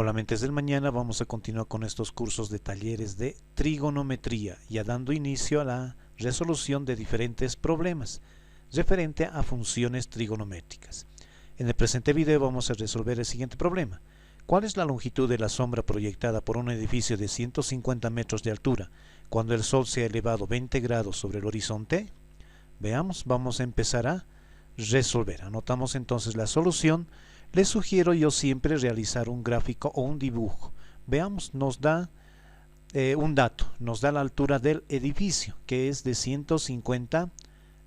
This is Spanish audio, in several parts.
Hola mentes del mañana, vamos a continuar con estos cursos de talleres de trigonometría, ya dando inicio a la resolución de diferentes problemas referente a funciones trigonométricas. En el presente video vamos a resolver el siguiente problema. ¿Cuál es la longitud de la sombra proyectada por un edificio de 150 metros de altura cuando el sol se ha elevado 20 grados sobre el horizonte? Veamos, vamos a empezar a resolver. Anotamos entonces la solución. Les sugiero yo siempre realizar un gráfico o un dibujo. Veamos, nos da un dato, nos da la altura del edificio, que es de 150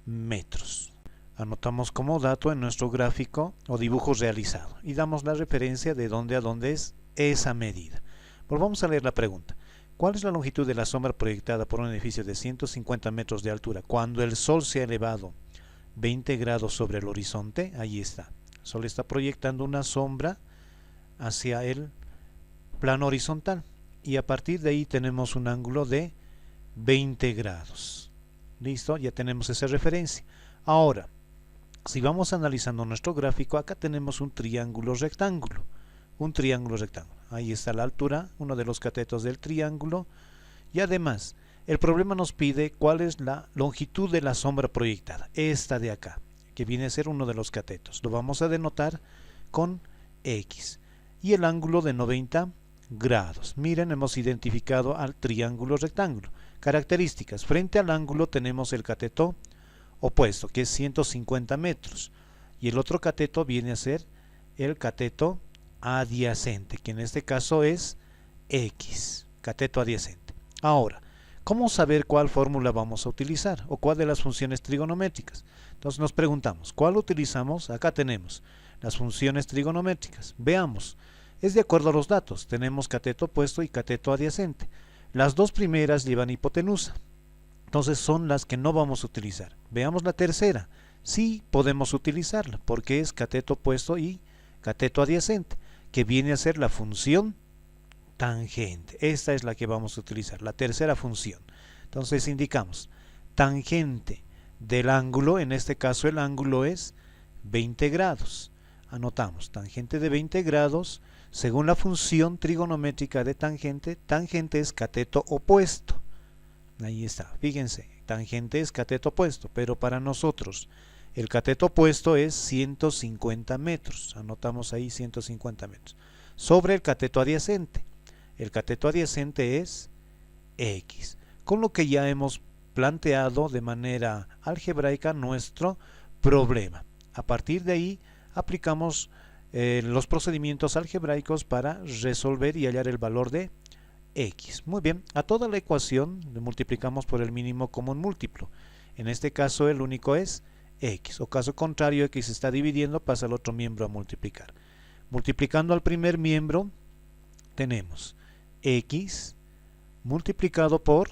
metros. Anotamos como dato en nuestro gráfico o dibujo realizado y damos la referencia de dónde a dónde es esa medida. Volvamos a leer la pregunta. ¿Cuál es la longitud de la sombra proyectada por un edificio de 150 metros de altura cuando el sol se ha elevado 20 grados sobre el horizonte? Ahí está. El sol está proyectando una sombra hacia el plano horizontal y a partir de ahí tenemos un ángulo de 20 grados. Listo, ya tenemos esa referencia. Ahora, si vamos analizando nuestro gráfico, acá tenemos un triángulo rectángulo. Un triángulo rectángulo. Ahí está la altura, uno de los catetos del triángulo. Y además, el problema nos pide cuál es la longitud de la sombra proyectada. Esta de acá, que viene a ser uno de los catetos. Lo vamos a denotar con X. Y el ángulo de 90 grados. Miren, hemos identificado al triángulo rectángulo. Características. Frente al ángulo tenemos el cateto opuesto, que es 150 metros. Y el otro cateto viene a ser el cateto adyacente, que en este caso es X. Cateto adyacente. Ahora, ¿cómo saber cuál fórmula vamos a utilizar o cuál de las funciones trigonométricas? Entonces nos preguntamos, ¿cuál utilizamos? Acá tenemos las funciones trigonométricas. Veamos, es de acuerdo a los datos. Tenemos cateto opuesto y cateto adyacente. Las dos primeras llevan hipotenusa. Entonces son las que no vamos a utilizar. Veamos la tercera. Sí podemos utilizarla porque es cateto opuesto y cateto adyacente, que viene a ser la función tangente. Esta es la que vamos a utilizar, la tercera función. Entonces indicamos tangente del ángulo, en este caso el ángulo es 20 grados. Anotamos tangente de 20 grados, según la función trigonométrica de tangente, tangente es cateto opuesto. Ahí está, fíjense, tangente es cateto opuesto, pero para nosotros el cateto opuesto es 150 metros. Anotamos ahí 150 metros. Sobre el cateto adyacente. El cateto adyacente es X, con lo que ya hemos planteado de manera algebraica nuestro problema. A partir de ahí aplicamos los procedimientos algebraicos para resolver y hallar el valor de X. Muy bien, a toda la ecuación le multiplicamos por el mínimo común múltiplo. En este caso el único es X, o caso contrario, X está dividiendo, pasa al otro miembro a multiplicar. Multiplicando al primer miembro tenemos X multiplicado por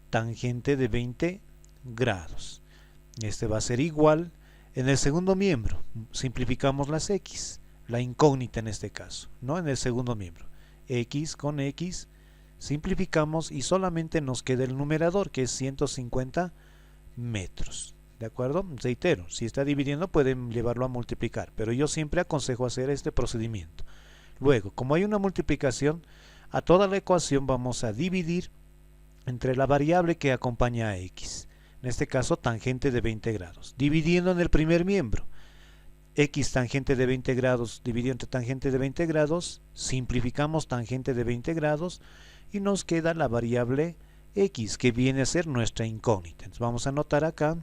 tangente de 20 grados. Este va a ser igual. En el segundo miembro simplificamos las X, la incógnita en este caso, ¿no? En el segundo miembro, X con X simplificamos y solamente nos queda el numerador, que es 150 metros. ¿De acuerdo? Reitero, si está dividiendo pueden llevarlo a multiplicar, pero yo siempre aconsejo hacer este procedimiento. Luego, como hay una multiplicación, a toda la ecuación vamos a dividir entre la variable que acompaña a X. En este caso, tangente de 20 grados. Dividiendo en el primer miembro. X tangente de 20 grados dividido entre tangente de 20 grados. Simplificamos tangente de 20 grados y nos queda la variable X, que viene a ser nuestra incógnita. Entonces vamos a anotar acá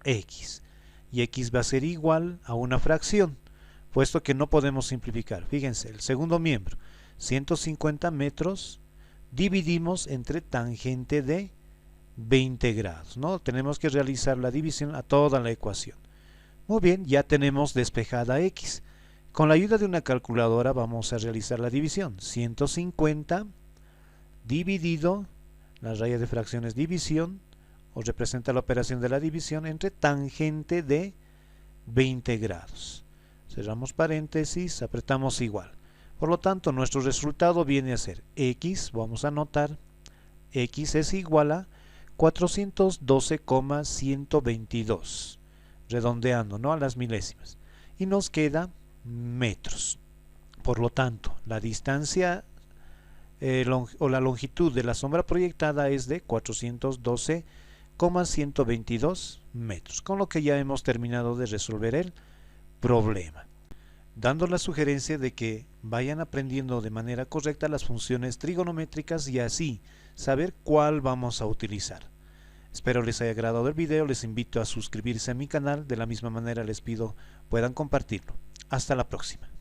X. Y X va a ser igual a una fracción, puesto que no podemos simplificar. Fíjense, el segundo miembro, 150 metros, dividimos entre tangente de 20 grados, ¿no? Tenemos que realizar la división a toda la ecuación. Muy bien, ya tenemos despejada X. Con la ayuda de una calculadora vamos a realizar la división. 150 dividido, la raya de fracciones división, os representa la operación de la división entre tangente de 20 grados. Cerramos paréntesis, apretamos igual. Por lo tanto, nuestro resultado viene a ser X, vamos a anotar, X es igual a 412,122, redondeando, ¿no?, a las milésimas. Y nos queda metros. Por lo tanto, la distancia o la longitud de la sombra proyectada es de 412,122 metros, con lo que ya hemos terminado de resolver el problema, dando la sugerencia de que vayan aprendiendo de manera correcta las funciones trigonométricas y así saber cuál vamos a utilizar. Espero les haya agradado el video, les invito a suscribirse a mi canal, de la misma manera les pido puedan compartirlo. Hasta la próxima.